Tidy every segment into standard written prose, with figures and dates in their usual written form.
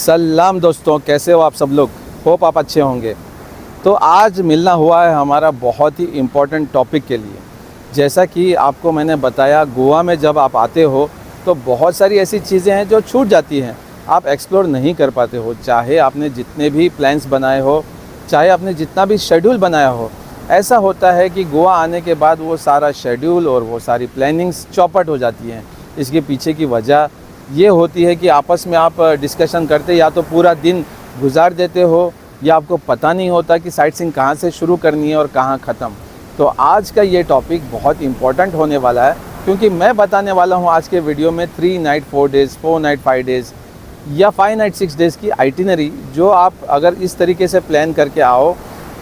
सलाम दोस्तों, कैसे हो आप सब लोग। होप आप अच्छे होंगे। तो आज मिलना हुआ है हमारा बहुत ही इम्पोर्टेंट टॉपिक के लिए। जैसा कि आपको मैंने बताया, गोवा में जब आप आते हो तो बहुत सारी ऐसी चीज़ें हैं जो छूट जाती हैं, आप एक्सप्लोर नहीं कर पाते हो। चाहे आपने जितने भी प्लान्स बनाए हो, चाहे आपने जितना भी शेड्यूल बनाया हो, ऐसा होता है कि गोवा आने के बाद वो सारा शेड्यूल और वो सारी प्लानिंग्स चौपट हो जाती हैं। इसके पीछे की वजह ये होती है कि आपस में आप डिस्कशन करते या तो पूरा दिन गुजार देते हो, या आपको पता नहीं होता कि साइट सीइंग कहाँ से शुरू करनी है और कहाँ ख़त्म। तो आज का ये टॉपिक बहुत इम्पोर्टेंट होने वाला है, क्योंकि मैं बताने वाला हूँ आज के वीडियो में 3 नाइट 4 डेज़, 4 नाइट 5 डेज़ या 5 नाइट 6 डेज़ की आइटिनरी, जो आप अगर इस तरीके से प्लान करके आओ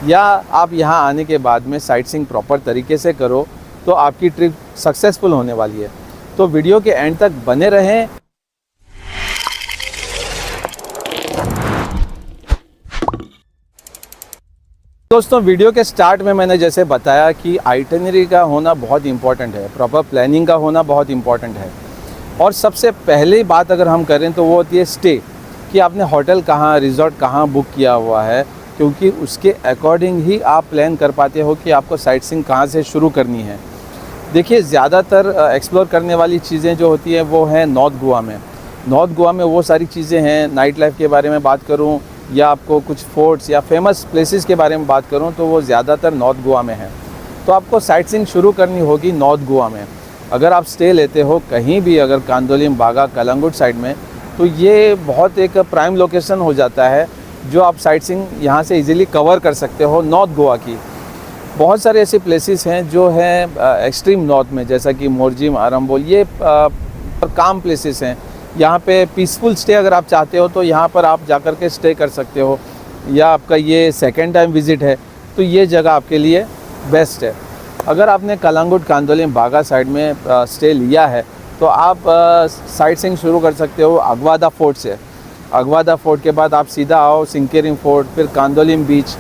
या आप यहाँ आने के बाद में साइट सीइंग प्रॉपर तरीके से करो तो आपकी ट्रिप सक्सेसफुल होने वाली है। तो वीडियो के एंड तक बने रहें। दोस्तों, वीडियो के स्टार्ट में मैंने जैसे बताया कि आइटिनरी का होना बहुत इम्पॉर्टेंट है, प्रॉपर प्लानिंग का होना बहुत इम्पॉर्टेंट है। और सबसे पहली बात अगर हम करें तो वो होती है स्टे, कि आपने होटल कहाँ, रिजॉर्ट कहाँ बुक किया हुआ है, क्योंकि उसके अकॉर्डिंग ही आप प्लान कर पाते हो कि आपको साइट सीइंग कहाँ से शुरू करनी है। देखिए, ज़्यादातर एक्सप्लोर करने वाली चीज़ें जो होती हैं वो हैं नॉर्थ गोवा में। नॉर्थ गोवा में वो सारी चीज़ें हैं, नाइट लाइफ के बारे में बात करूँ या आपको कुछ फोर्ट्स या फेमस प्लेसेस के बारे में बात करूं तो वो ज़्यादातर नॉर्थ गोवा में है। तो आपको साइट सीइंग शुरू करनी होगी नॉर्थ गोवा में। अगर आप स्टे लेते हो कहीं भी, अगर कांदोलिम, बागा, कलंगुट साइड में, तो ये बहुत एक प्राइम लोकेशन हो जाता है जो आप साइट सीइंग यहाँ से इजीली कवर कर सकते हो नॉर्थ गोवा की। बहुत सारे ऐसे प्लेसेस हैं जो हैं एक्सट्रीम नॉर्थ में, जैसा कि मोरजिम, आरम्बोल, ये काम प्लेसेस हैं। यहाँ पे पीसफुल स्टे अगर आप चाहते हो तो यहाँ पर आप जाकर के स्टे कर सकते हो, या आपका ये सेकंड टाइम विज़िट है तो ये जगह आपके लिए बेस्ट है। अगर आपने कलंगुट, कांदोलिम, बागा साइड में स्टे लिया है तो आप साइट सीइंग शुरू कर सकते हो अगवादा फोर्ट से। अगवादा फोर्ट के बाद आप सीधा आओ सिंकेरिम फोर्ट, फिर कांदोलिम बीच,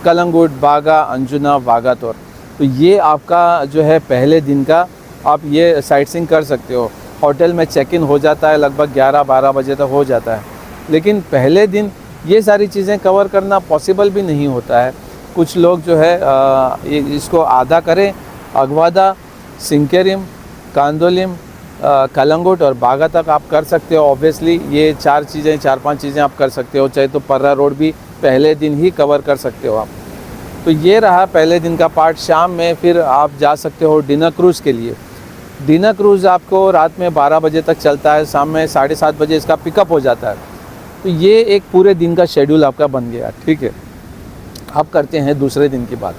कलंगुट, बागा, अंजुना, वागातोर। तो ये आपका जो है पहले दिन का आप ये साइट सीइंग कर सकते हो। होटल में चेक इन हो जाता है, लगभग 11-12 बजे तक हो जाता है, लेकिन पहले दिन ये सारी चीज़ें कवर करना पॉसिबल भी नहीं होता है। कुछ लोग जो है इसको आधा करें, अगवादा, सिंकेरिम, कांदोलिम, कलंगुट और बागा तक आप कर सकते हो। ऑब्वियसली ये 4-5 चीज़ें आप कर सकते हो। चाहे तो पर्रा रोड भी पहले दिन ही कवर कर सकते हो आप। तो ये रहा पहले दिन का पार्ट। शाम में फिर आप जा सकते हो डिनर क्रूज़ के लिए। डिनर क्रूज़ आपको रात में 12 बजे तक चलता है, शाम में 7:30 बजे इसका पिकअप हो जाता है। तो ये एक पूरे दिन का शेड्यूल आपका बन गया, ठीक है। अब करते हैं दूसरे दिन की बात।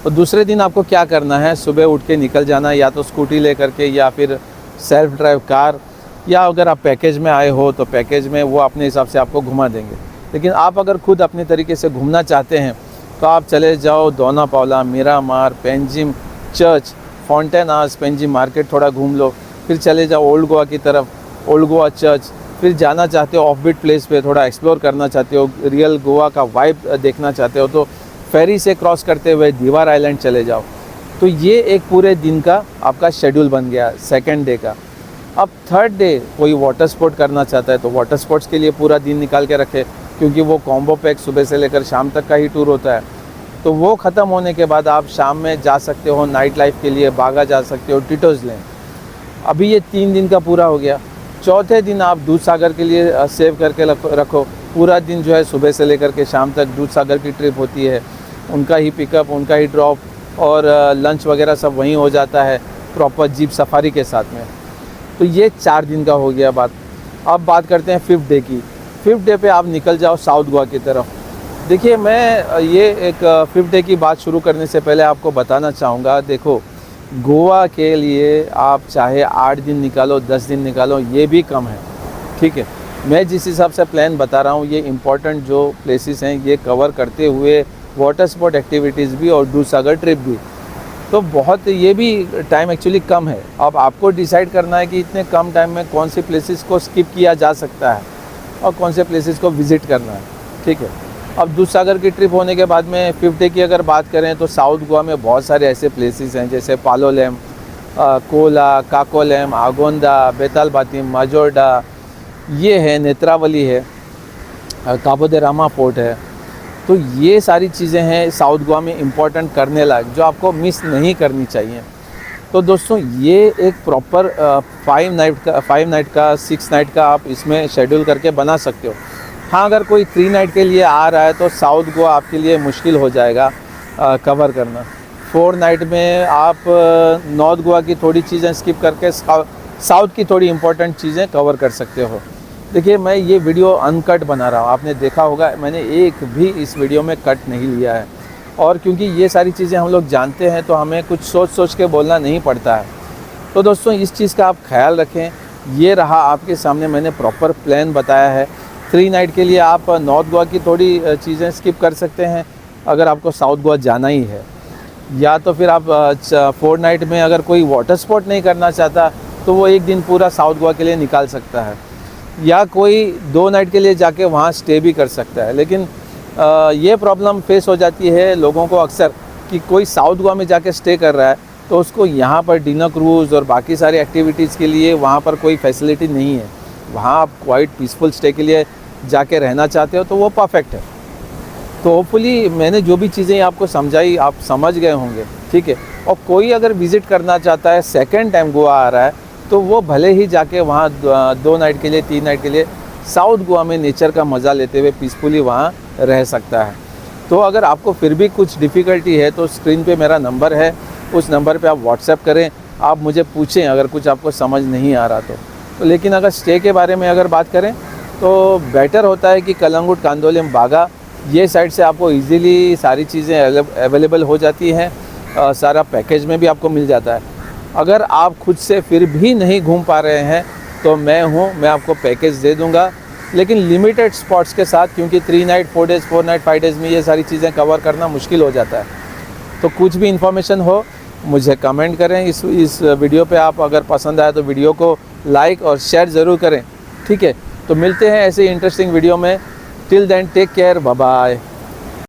तो दूसरे दिन आपको क्या करना है, सुबह उठ के निकल जाना, या तो स्कूटी ले करके या फिर सेल्फ ड्राइव कार, या अगर आप पैकेज में आए हो तो पैकेज में वो अपने हिसाब से आपको घुमा देंगे। लेकिन आप अगर खुद अपने तरीके से घूमना चाहते हैं तो आप चले जाओ दोना पावला, मिरामार, पेंजिम चर्च, फाउंटेनास, पेंजिम मार्केट थोड़ा घूम लो, फिर चले जाओ ओल्ड गोवा की तरफ, ओल्ड गोवा चर्च। फिर जाना चाहते हो ऑफबीट प्लेस पे, थोड़ा एक्सप्लोर करना चाहते हो, रियल गोवा का वाइब देखना चाहते हो, तो फेरी से क्रॉस करते हुए दीवार आइलैंड चले जाओ। तो ये एक पूरे दिन का आपका शेड्यूल बन गया सेकेंड डे का। अब थर्ड डे कोई वाटर स्पोर्ट करना चाहता है तो वाटर स्पोर्ट्स के लिए पूरा दिन निकाल के रखे, क्योंकि वो कॉम्बो पैक सुबह से लेकर शाम तक का ही टूर होता है। तो वो ख़त्म होने के बाद आप शाम में जा सकते हो नाइट लाइफ के लिए, बागा जा सकते हो, टिटोज लेन। अभी ये 3 दिन का पूरा हो गया। चौथे दिन आप दूध सागर के लिए सेव करके रखो। पूरा दिन जो है सुबह से लेकर के शाम तक दूध सागर की ट्रिप होती है, उनका ही पिकअप, उनका ही ड्रॉप, और लंच वगैरह सब वहीं हो जाता है प्रॉपर जीप सफारी के साथ में। तो ये 4 दिन का हो गया बात। अब बात करते हैं 5th डे की। 5th डे पे आप निकल जाओ साउथ गोवा की तरफ। देखिए, मैं ये एक 5th डे की बात शुरू करने से पहले आपको बताना चाहूँगा, देखो गोवा के लिए आप चाहे 8 दिन निकालो, 10 दिन निकालो, ये भी कम है, ठीक है। मैं जिस हिसाब से प्लान बता रहा हूँ, ये इम्पॉर्टेंट जो प्लेसेस हैं ये कवर करते हुए वाटर स्पोर्ट एक्टिविटीज़ भी और दूध सागर ट्रिप भी, तो बहुत ये भी टाइम एक्चुअली कम है। अब आपको डिसाइड करना है कि इतने कम टाइम में कौन सी प्लेसेस को स्किप किया जा सकता है और कौन से प्लेसेस को विज़िट करना है, ठीक है। अब दूध सागर की ट्रिप होने के बाद में 5th डे की अगर बात करें तो साउथ गोवा में बहुत सारे ऐसे प्लेसेस हैं, जैसे पालोलेम, कोला, काकोलेम, आगोंदा, बेतालबातिम, माजोर्डा, ये है नेत्रावली है। काबो दे रामा फोर्ट है। तो ये सारी चीज़ें हैं साउथ गोवा में इम्पोर्टेंट करने लायक, जो आपको मिस नहीं करनी चाहिए। तो दोस्तों ये एक प्रॉपर 5 नाइट का 6 नाइट का आप इसमें शेड्यूल करके बना सकते हो। हाँ, अगर कोई 3 नाइट के लिए आ रहा है तो साउथ गोवा आपके लिए मुश्किल हो जाएगा कवर करना। 4 नाइट में आप नॉर्थ गोवा की थोड़ी चीज़ें स्किप करके साउथ की थोड़ी इंपॉर्टेंट चीज़ें कवर कर सकते हो। देखिए, मैं ये वीडियो अनकट बना रहा हूँ, आपने देखा होगा मैंने एक भी इस वीडियो में कट नहीं लिया है। और क्योंकि ये सारी चीज़ें हम लोग जानते हैं तो हमें कुछ सोच के बोलना नहीं पड़ता है। तो दोस्तों इस चीज़ का आप ख्याल रखें। ये रहा आपके सामने मैंने प्रॉपर प्लान बताया है। 3 नाइट के लिए आप नॉर्थ गोवा की थोड़ी चीज़ें स्किप कर सकते हैं अगर आपको साउथ गोवा जाना ही है, या तो फिर आप 4 नाइट में अगर कोई वाटर स्पोर्ट नहीं करना चाहता तो वो एक दिन पूरा साउथ गोवा के लिए निकाल सकता है, या कोई 2 नाइट के लिए जाके वहाँ स्टे भी कर सकता है। लेकिन ये प्रॉब्लम फेस हो जाती है लोगों को अक्सर कि कोई साउथ गोवा में जाके स्टे कर रहा है तो उसको यहाँ पर डिनर क्रूज़ और बाकी सारी एक्टिविटीज़ के लिए वहाँ पर कोई फैसिलिटी नहीं है। वहाँ आप क्वाइट पीसफुल स्टे के लिए जाके रहना चाहते हो तो वो परफेक्ट है। तो होपफुली मैंने जो भी चीज़ें आपको समझाई आप समझ गए होंगे, ठीक है। और कोई अगर विज़िट करना चाहता है, सेकेंड टाइम गोवा आ रहा है, तो वो भले ही जाके वहाँ 2 नाइट के लिए 3 नाइट के लिए साउथ गोवा में नेचर का मज़ा लेते हुए पीसफुली वहाँ रह सकता है। तो अगर आपको फिर भी कुछ डिफ़िकल्टी है तो स्क्रीन पे मेरा नंबर है, उस नंबर पे आप व्हाट्सएप करें, आप मुझे पूछें अगर कुछ आपको समझ नहीं आ रहा तो लेकिन अगर स्टे के बारे में अगर बात करें तो बेटर होता है कि कलंगुट, कांदोलिम, बागा ये साइड से आपको इजीली सारी चीज़ें अवेलेबल हो जाती हैं। सारा पैकेज में भी आपको मिल जाता है। अगर आप खुद से फिर भी नहीं घूम पा रहे हैं तो मैं आपको पैकेज दे दूंगा, लेकिन लिमिटेड स्पॉट्स के साथ, क्योंकि 3 नाइट 4 डेज़ 4 नाइट 5 डेज़ में ये सारी चीज़ें कवर करना मुश्किल हो जाता है। तो कुछ भी इन्फॉर्मेशन हो मुझे कमेंट करें। इस वीडियो पे आप अगर पसंद आए तो वीडियो को लाइक और शेयर ज़रूर करें, ठीक है। तो मिलते हैं ऐसे इंटरेस्टिंग वीडियो में। Till then take care, bye bye.